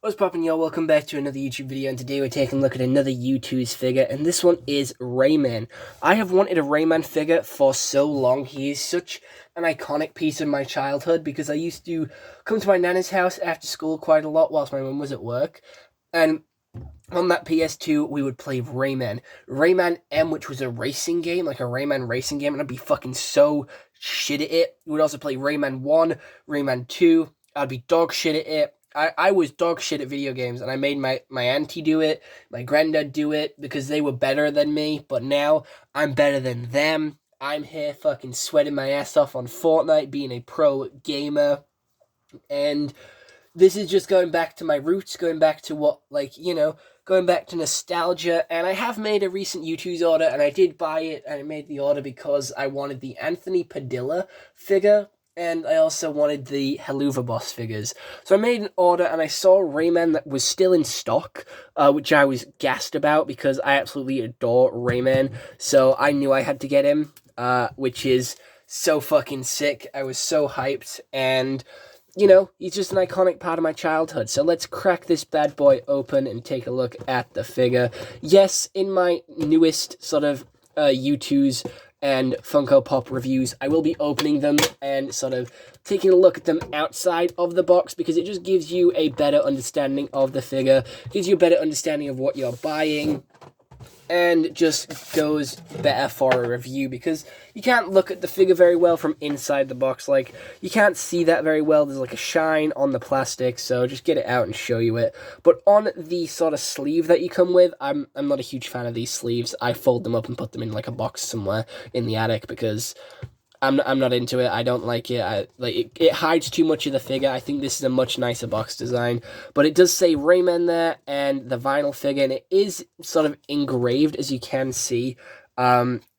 What's poppin', y'all? Welcome back to another YouTube video, and today we're taking a look at another Youtooz figure, and this one is Rayman. I have wanted a Rayman figure for so long. He is such an iconic piece of my childhood because I used to come to my nana's house after school quite a lot whilst my mum was at work, and on that PS2, we would play Rayman. Rayman M, which was a racing game, like a Rayman racing game, and I'd be fucking so shit at it. We would also play Rayman 1, Rayman 2. I'd be dog shit at it. I was dog shit at video games, and I made my auntie do it, my granddad do it, because they were better than me, but now I'm better than them. I'm here fucking sweating my ass off on Fortnite, being a pro gamer, and this is just going back to my roots, going back to what, going back to nostalgia, and I have made a recent Youtooz order, and I did buy it, and I made the order because I wanted the Anthony Padilla figure, and I also wanted the Helluva Boss figures. So I made an order, and I saw Rayman that was still in stock, which I was gassed about, because I absolutely adore Rayman, so I knew I had to get him, which is so fucking sick. I was so hyped, and he's just an iconic part of my childhood. So let's crack this bad boy open and take a look at the figure. Yes, in my newest sort of Youtooz and Funko Pop reviews, I will be opening them and sort of taking a look at them outside of the box because it just gives you a better understanding of the figure, gives you a better understanding of what you're buying, and just goes better for a review because you can't look at the figure very well from inside the box. Like, you can't see that very well. There's like a shine on the plastic, so just get it out and show you it. But on the sort of sleeve that you come with, I'm not a huge fan of these sleeves. I fold them up and put them in like a box somewhere in the attic because I'm not into it. I don't like it. It hides too much of the figure. I think this is a much nicer box design. But it does say Rayman there and the vinyl figure, and it is sort of engraved, as you can see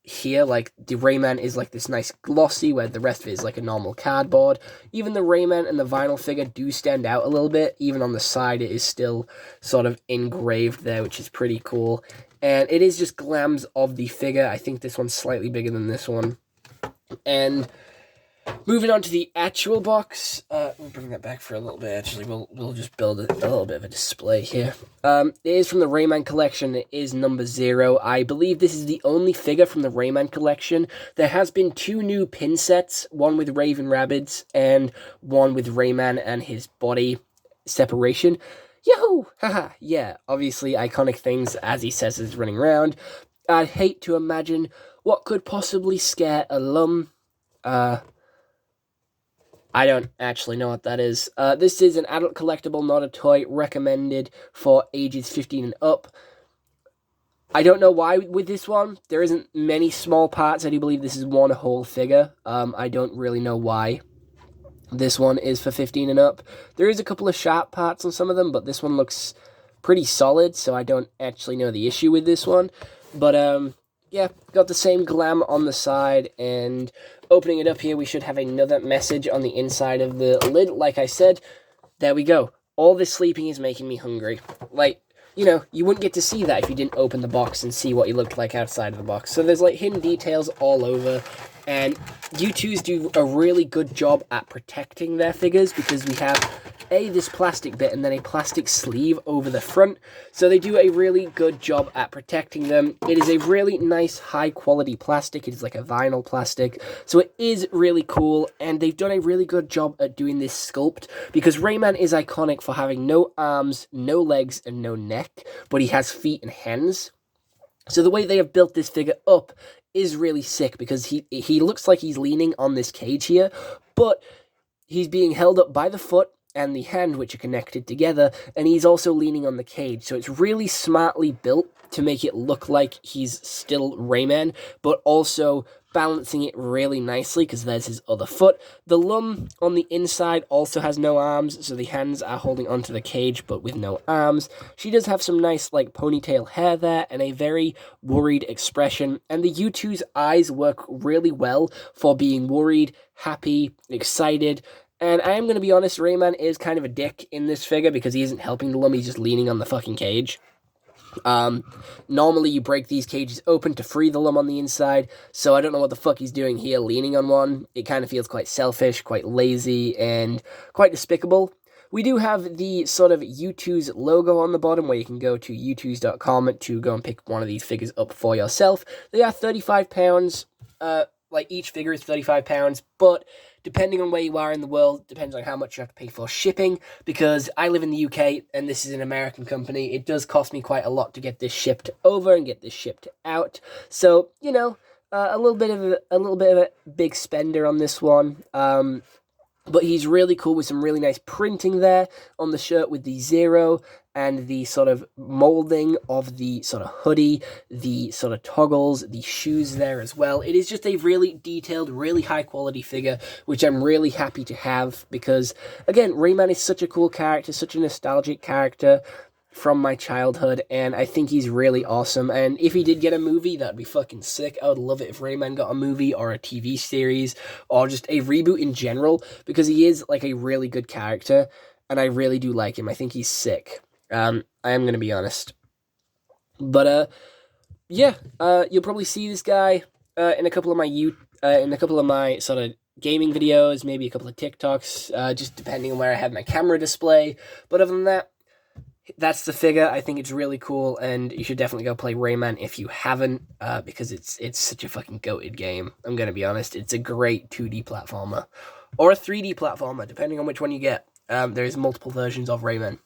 here. Like, the Rayman is like this nice glossy, where the rest of it is like a normal cardboard. Even the Rayman and the vinyl figure do stand out a little bit. Even on the side, it is still sort of engraved there, which is pretty cool. And it is just glams of the figure. I think this one's slightly bigger than this one. And moving on to the actual box, we'll bring that back for a little bit. Actually, we'll just build a little bit of a display here. It is from the Rayman collection. It is number 0. I believe this is the only figure from the Rayman collection. There has been 2 new pin sets, one with Raven Rabbids and one with Rayman and his body separation. Yahoo! Haha! Yeah, obviously iconic things as he says is running around. I'd hate to imagine what could possibly scare a lum. I don't actually know what that is. This is an adult collectible, not a toy, recommended for ages 15 and up. I don't know why with this one. There isn't many small parts. I do believe this is one whole figure. I don't really know why this one is for 15 and up. There is a couple of sharp parts on some of them, but this one looks pretty solid, so I don't actually know the issue with this one. But, yeah, got the same glam on the side, and opening it up here, we should have another message on the inside of the lid. Like I said, there we go. All this sleeping is making me hungry. Like, you wouldn't get to see that if you didn't open the box and see what you looked like outside of the box. So there's, like, hidden details all over, and Youtooz do a really good job at protecting their figures because we have this plastic bit and then a plastic sleeve over the front. So they do a really good job at protecting them. It is a really nice high quality plastic. It is like a vinyl plastic. So it is really cool, and they've done a really good job at doing this sculpt because Rayman is iconic for having no arms, no legs, and no neck, but he has feet and hands. So the way they have built this figure up is really sick because he looks like he's leaning on this cage here, but he's being held up by the foot and the hand, which are connected together, and he's also leaning on the cage. So it's really smartly built to make it look like he's still Rayman, but also balancing it really nicely because there's his other foot. The lum on the inside also has no arms, so the hands are holding onto the cage but with no arms. She does have some nice like ponytail hair there and a very worried expression, and the Youtooz eyes work really well for being worried, happy, excited. And I am going to be honest, Rayman is kind of a dick in this figure because he isn't helping the lum, he's just leaning on the fucking cage. Normally you break these cages open to free the lum on the inside, so I don't know what the fuck he's doing here leaning on one. It kind of feels quite selfish, quite lazy, and quite despicable. We do have the sort of Youtooz logo on the bottom where you can go to youtooz.com to go and pick one of these figures up for yourself. They are £35. Like each figure is £35, but depending on where you are in the world, depends on how much you have to pay for shipping, because I live in the UK and this is an American company. It does cost me quite a lot to get this shipped over and get this shipped out. So, you know, a little bit of a big spender on this one. But he's really cool with some really nice printing there on the shirt with the 0 and the sort of molding of the sort of hoodie, the sort of toggles, the shoes there as well. It is just a really detailed, really high quality figure, which I'm really happy to have because, again, Rayman is such a cool character, such a nostalgic character from my childhood, and I think he's really awesome. And if he did get a movie, that'd be fucking sick. I would love it if Rayman got a movie or a TV series or just a reboot in general, because he is like a really good character and I really do like him. I think he's sick. I am gonna be honest. But yeah, you'll probably see this guy in a couple of my sort of gaming videos, maybe a couple of TikToks, just depending on where I have my camera display. But other than that, that's the figure. I think it's really cool, and you should definitely go play Rayman if you haven't, because it's such a fucking goated game. I'm gonna be honest. It's a great 2D platformer, or a 3D platformer, depending on which one you get. There's multiple versions of Rayman.